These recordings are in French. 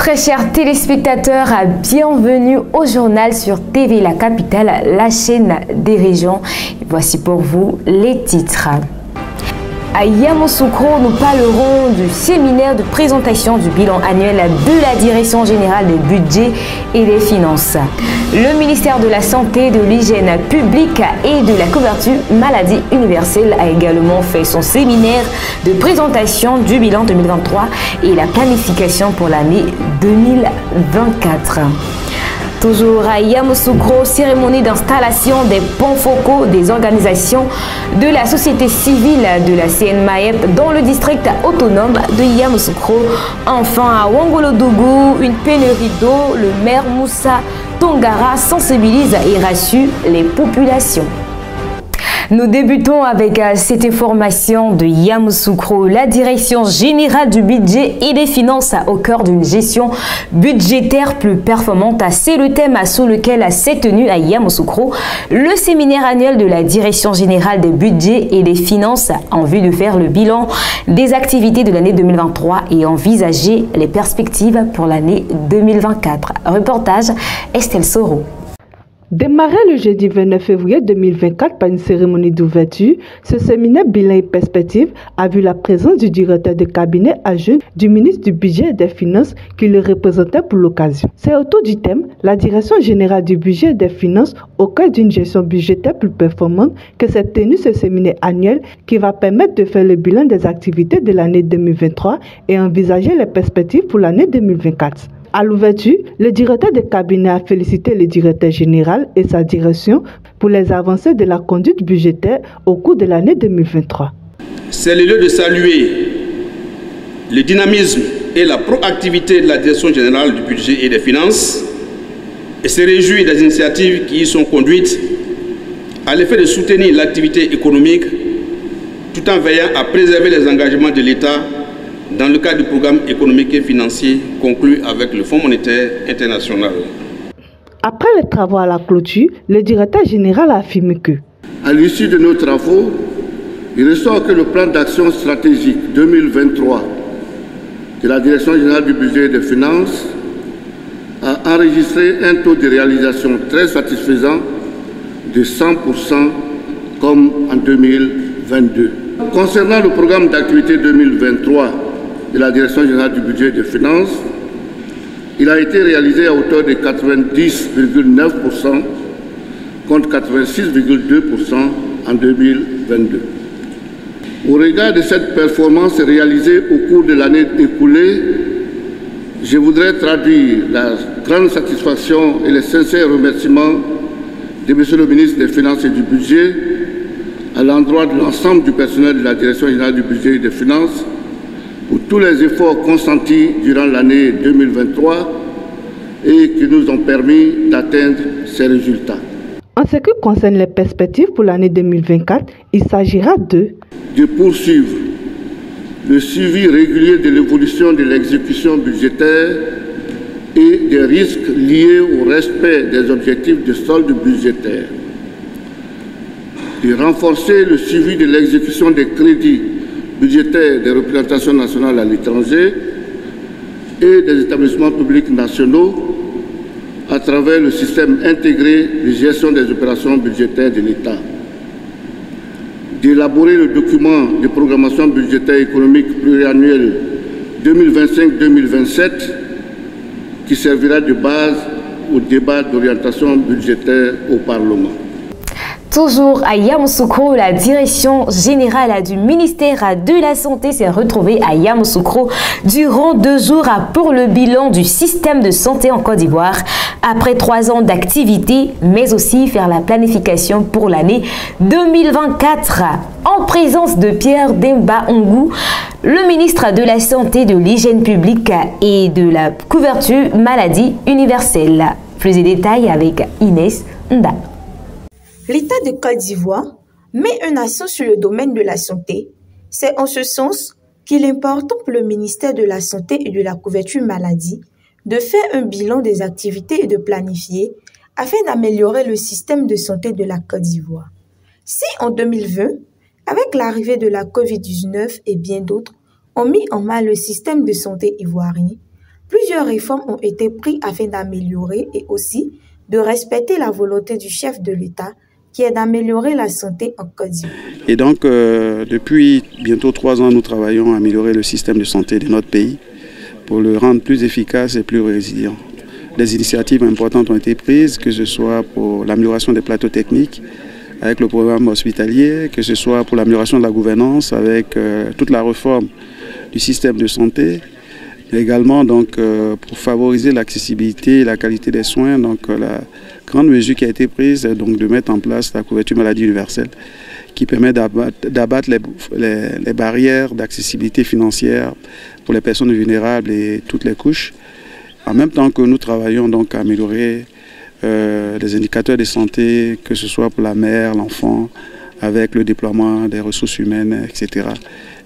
Très chers téléspectateurs, bienvenue au journal sur TV La Capitale, la chaîne des régions. Voici pour vous les titres. À Yamoussoukro, nous parlerons du séminaire de présentation du bilan annuel de la Direction générale des budgets et des finances. Le ministère de la Santé, de l'Hygiène publique et de la couverture maladie universelle a également fait son séminaire de présentation du bilan 2023 et la planification pour l'année 2024. Toujours à Yamoussoukro, cérémonie d'installation des ponts focaux des organisations de la société civile de la CNMAEP dans le district autonome de Yamoussoukro. Enfin à Wangolodougou, une pénurie d'eau, le maire Moussa Tongara sensibilise et rassure les populations. Nous débutons avec cette information de Yamoussoukro. La Direction générale du budget et des finances au cœur d'une gestion budgétaire plus performante. C'est le thème sous lequel s'est tenu à Yamoussoukro le séminaire annuel de la Direction générale des budgets et des finances en vue de faire le bilan des activités de l'année 2023 et envisager les perspectives pour l'année 2024. Reportage Estelle Soro. Démarré le jeudi 29 février 2024 par une cérémonie d'ouverture, ce séminaire bilan et perspective a vu la présence du directeur de cabinet adjoint du ministre du Budget et des Finances qui le représentait pour l'occasion. C'est autour du thème « La Direction générale du budget et des finances au cœur d'une gestion budgétaire plus performante » que s'est tenu ce séminaire annuel qui va permettre de faire le bilan des activités de l'année 2023 et envisager les perspectives pour l'année 2024. À l'ouverture, le directeur de cabinet a félicité le directeur général et sa direction pour les avancées de la conduite budgétaire au cours de l'année 2023. C'est le lieu de saluer le dynamisme et la proactivité de la Direction générale du budget et des finances et se réjouir des initiatives qui y sont conduites à l'effet de soutenir l'activité économique tout en veillant à préserver les engagements de l'État dans le cadre du programme économique et financier conclu avec le Fonds monétaire international. Après les travaux à la clôture, le directeur général a affirmé que, à l'issue de nos travaux, il ressort que le plan d'action stratégique 2023 de la Direction générale du budget et des finances a enregistré un taux de réalisation très satisfaisant de 100% comme en 2022. Concernant le programme d'activité 2023 de la Direction générale du budget et des finances, il a été réalisé à hauteur de 90,9% contre 86,2% en 2022. Au regard de cette performance réalisée au cours de l'année écoulée, je voudrais traduire la grande satisfaction et les sincères remerciements de M. le ministre des Finances et du Budget à l'endroit de l'ensemble du personnel de la Direction générale du budget et des finances pour tous les efforts consentis durant l'année 2023 et qui nous ont permis d'atteindre ces résultats. En ce qui concerne les perspectives pour l'année 2024, il s'agira de poursuivre le suivi régulier de l'évolution de l'exécution budgétaire et des risques liés au respect des objectifs de solde budgétaire, de renforcer le suivi de l'exécution des crédits budgétaires des représentations nationales à l'étranger et des établissements publics nationaux à travers le système intégré de gestion des opérations budgétaires de l'État, d'élaborer le document de programmation budgétaire économique pluriannuel 2025-2027 qui servira de base au débat d'orientation budgétaire au Parlement. Toujours à Yamoussoukro, la Direction générale du ministère de la Santé s'est retrouvée à Yamoussoukro durant 2 jours pour le bilan du système de santé en Côte d'Ivoire après 3 ans d'activité, mais aussi faire la planification pour l'année 2024. En présence de Pierre Demba Ongou, le ministre de la Santé, de l'Hygiène publique et de la couverture maladie universelle. Plus de détails avec Inès Nda. L'État de Côte d'Ivoire met un accent sur le domaine de la santé. C'est en ce sens qu'il est important pour le ministère de la Santé et de la couverture maladie de faire un bilan des activités et de planifier afin d'améliorer le système de santé de la Côte d'Ivoire. Si en 2020, avec l'arrivée de la COVID-19 et bien d'autres, ont mis en mal le système de santé ivoirien, Plusieurs réformes ont été prises afin d'améliorer et aussi de respecter la volonté du chef de l'État qui est d'améliorer la santé en Côte d'Ivoire. Et donc, depuis bientôt 3 ans, nous travaillons à améliorer le système de santé de notre pays pour le rendre plus efficace et plus résilient. Des initiatives importantes ont été prises, que ce soit pour l'amélioration des plateaux techniques avec le programme hospitalier, que ce soit pour l'amélioration de la gouvernance avec toute la réforme du système de santé, mais également donc, pour favoriser l'accessibilité et la qualité des soins. Donc, la grande mesure qui a été prise est donc de mettre en place la couverture maladie universelle qui permet d'abattre les barrières d'accessibilité financière pour les personnes vulnérables et toutes les couches. En même temps que nous travaillons donc à améliorer les indicateurs de santé, que ce soit pour la mère, l'enfant, avec le déploiement des ressources humaines, etc.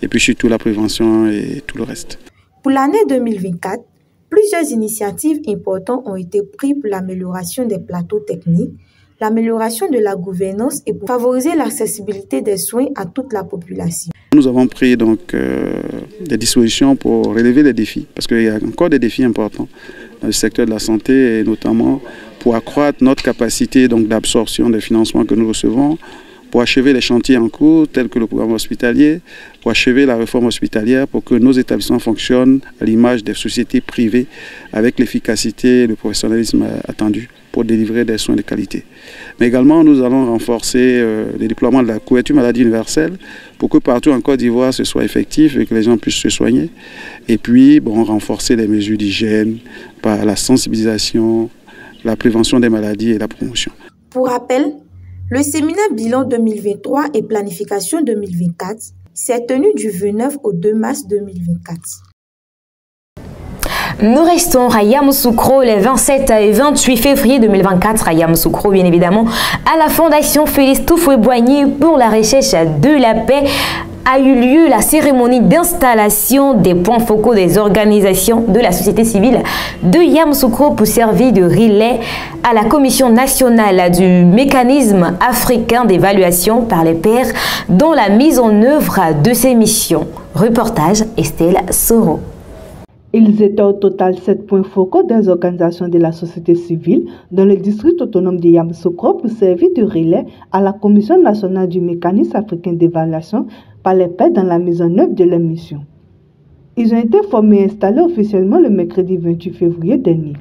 Et puis surtout la prévention et tout le reste. Pour l'année 2024, plusieurs initiatives importantes ont été prises pour l'amélioration des plateaux techniques, l'amélioration de la gouvernance et pour favoriser l'accessibilité des soins à toute la population. Nous avons pris donc des dispositions pour relever les défis, parce qu'il y a encore des défis importants dans le secteur de la santé, et notamment pour accroître notre capacité d'absorption des financements que nous recevons, pour achever les chantiers en cours, tels que le programme hospitalier, pour achever la réforme hospitalière, pour que nos établissements fonctionnent à l'image des sociétés privées, avec l'efficacité et le professionnalisme attendu pour délivrer des soins de qualité. Mais également, nous allons renforcer le déploiement de la couverture maladie universelle pour que partout en Côte d'Ivoire, ce soit effectif et que les gens puissent se soigner. Et puis, renforcer les mesures d'hygiène par la sensibilisation, la prévention des maladies et la promotion. Pour rappel, le séminaire bilan 2023 et planification 2024 s'est tenu du 29 au 2 mars 2024. Nous restons à Yamoussoukro les 27 et 28 février 2024 à Yamoussoukro, bien évidemment, à la Fondation Félix Houphouët-Boigny pour la recherche de la paix. A eu lieu la cérémonie d'installation des points focaux des organisations de la société civile de Yamoussoukro pour servir de relais à la Commission nationale du mécanisme africain d'évaluation par les pairs dans la mise en œuvre de ces missions. Reportage Estelle Soro. Ils étaient au total 7 points focaux des organisations de la société civile dans le district autonome de Yamoussoukro pour servir de relais à la Commission nationale du mécanisme africain d'évaluation par les pairs dans la mise en œuvre de leur mission. Ils ont été formés et installés officiellement le mercredi 28 février dernier.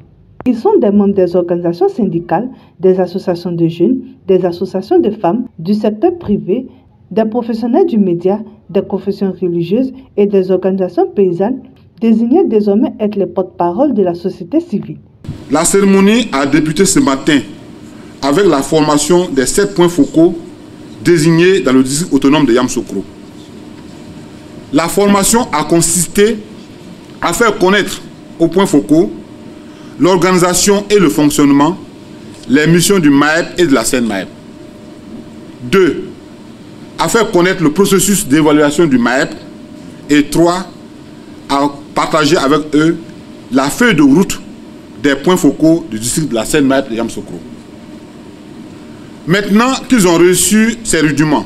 Ils sont des membres des organisations syndicales, des associations de jeunes, des associations de femmes, du secteur privé, des professionnels du média, des confessions religieuses et des organisations paysannes, désignés désormais être les porte-parole de la société civile. La cérémonie a débuté ce matin avec la formation des 7 points focaux désignés dans le district autonome de Yamoussoukro. La formation a consisté à faire connaître aux points focaux l'organisation et le fonctionnement, les missions du MAEP et de la CNMAEP. 2. À faire connaître le processus d'évaluation du MAEP. Et 3. À partager avec eux la feuille de route des points focaux du district de la CNMAEP de Yamoussoukro. Maintenant qu'ils ont reçu ces rudiments,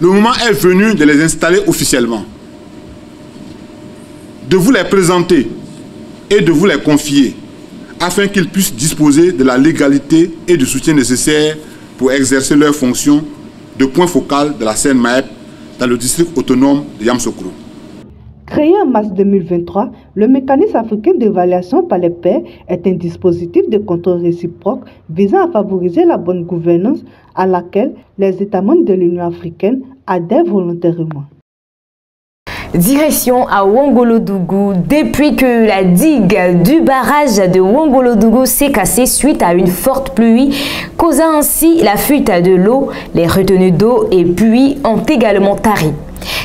le moment est venu de les installer officiellement, de vous les présenter et de vous les confier afin qu'ils puissent disposer de la légalité et du soutien nécessaire pour exercer leurs fonctions de point focal de la CNMAEP dans le district autonome de Yamoussoukro. Créé en mars 2023, le mécanisme africain d'évaluation par les pairs est un dispositif de contrôle réciproque visant à favoriser la bonne gouvernance à laquelle les États membres de l'Union africaine adhèrent volontairement. Direction à Ouangolodougou. Depuis que la digue du barrage de Ouangolodougou s'est cassée suite à une forte pluie, causant ainsi la fuite de l'eau, les retenues d'eau et puits ont également tari.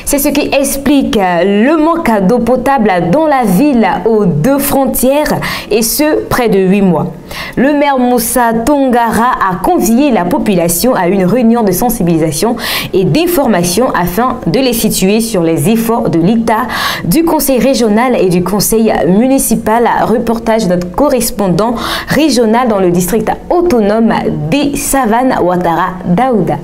C'est ce qui explique le manque d'eau potable dans la ville aux 2 frontières et ce, près de 8 mois. Le maire Moussa Tongara a convié la population à une réunion de sensibilisation et d'information afin de les situer sur les efforts de l'État, du conseil régional et du conseil municipal. Reportage de notre correspondant régional dans le district autonome des Savanes, Ouattara Daouda.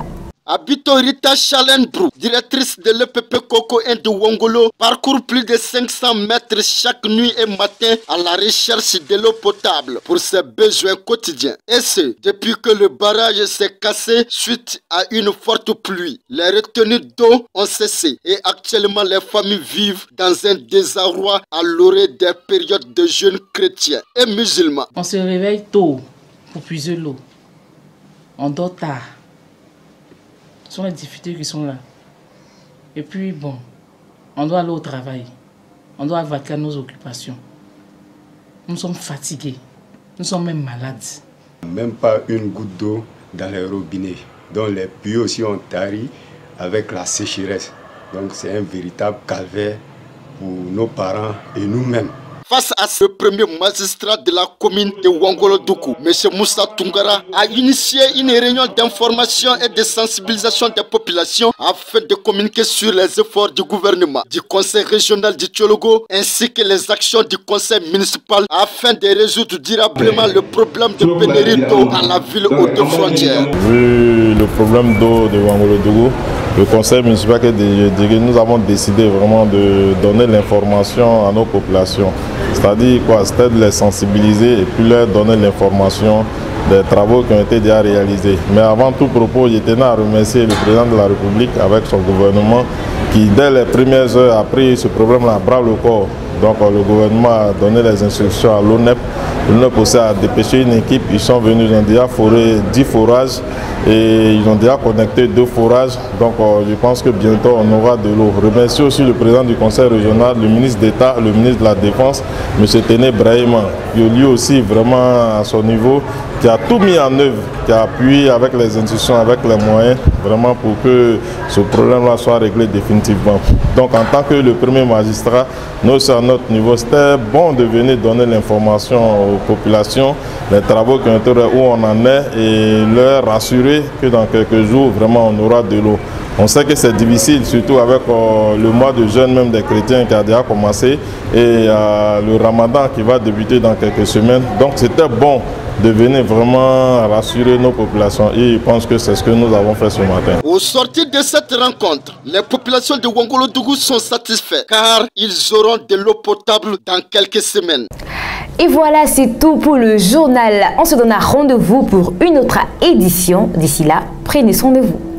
Abitorita Chalenbrou, directrice de l'EPP Coco de Wongolo, parcourt plus de 500 mètres chaque nuit et matin à la recherche de l'eau potable pour ses besoins quotidiens. Et ce, depuis que le barrage s'est cassé suite à une forte pluie. Les retenues d'eau ont cessé et actuellement les familles vivent dans un désarroi à l'orée des périodes de jeûne chrétiens et musulmans. On se réveille tôt pour puiser l'eau. On dort tard. Ce sont les difficultés qui sont là. Et puis bon, on doit aller au travail. On doit vaquer à nos occupations. Nous sommes fatigués. Nous sommes même malades. Même pas une goutte d'eau dans les robinets. Donc les puits aussi ont tari avec la sécheresse. Donc c'est un véritable calvaire pour nos parents et nous-mêmes. Face à ce premier magistrat de la commune de Wongolo-Doukou, M. Moussa Tungara a initié une réunion d'information et de sensibilisation des populations afin de communiquer sur les efforts du gouvernement, du conseil régional du Tchologo ainsi que les actions du conseil municipal afin de résoudre durablement le problème de pénurie d'eau à la ville haute frontière. Vu le problème d'eau de Wongolo-Doukou, le conseil municipal, nous avons décidé vraiment de donner l'information à nos populations. C'est-à-dire quoi? C'était de les sensibiliser et puis leur donner l'information des travaux qui ont été déjà réalisés. Mais avant tout propos, je tenais à remercier le président de la République avec son gouvernement qui, dès les premières heures, a pris ce problème à bras le corps. Donc le gouvernement a donné les instructions à l'ONEP. L'ONEP aussi a dépêché une équipe. Ils sont venus, ils ont déjà foré 10 forages et ils ont déjà connecté 2 forages. Donc je pense que bientôt on aura de l'eau. Je remercie aussi le président du conseil régional, le ministre d'État, le ministre de la Défense, M. Téné Brahima, qui lui aussi vraiment à son niveau, qui a tout mis en œuvre, qui a appuyé avec les institutions, avec les moyens, vraiment pour que ce problème-là soit réglé définitivement. Donc en tant que le premier magistrat, nous aussi à notre niveau, c'était bon de venir donner l'information aux populations, les travaux qui ont été où on en est et leur rassurer que dans quelques jours, vraiment on aura de l'eau. On sait que c'est difficile, surtout avec le mois de jeûne même des chrétiens qui a déjà commencé et le ramadan qui va débuter dans quelques semaines. Donc c'était bon de venir vraiment rassurer nos populations et je pense que c'est ce que nous avons fait ce matin. Au sortir de cette rencontre, les populations de Wongolo-Doukou sont satisfaites car ils auront de l'eau potable dans quelques semaines. Et voilà, c'est tout pour le journal. On se donne rendez-vous pour une autre édition. D'ici là, prenez soin de vous.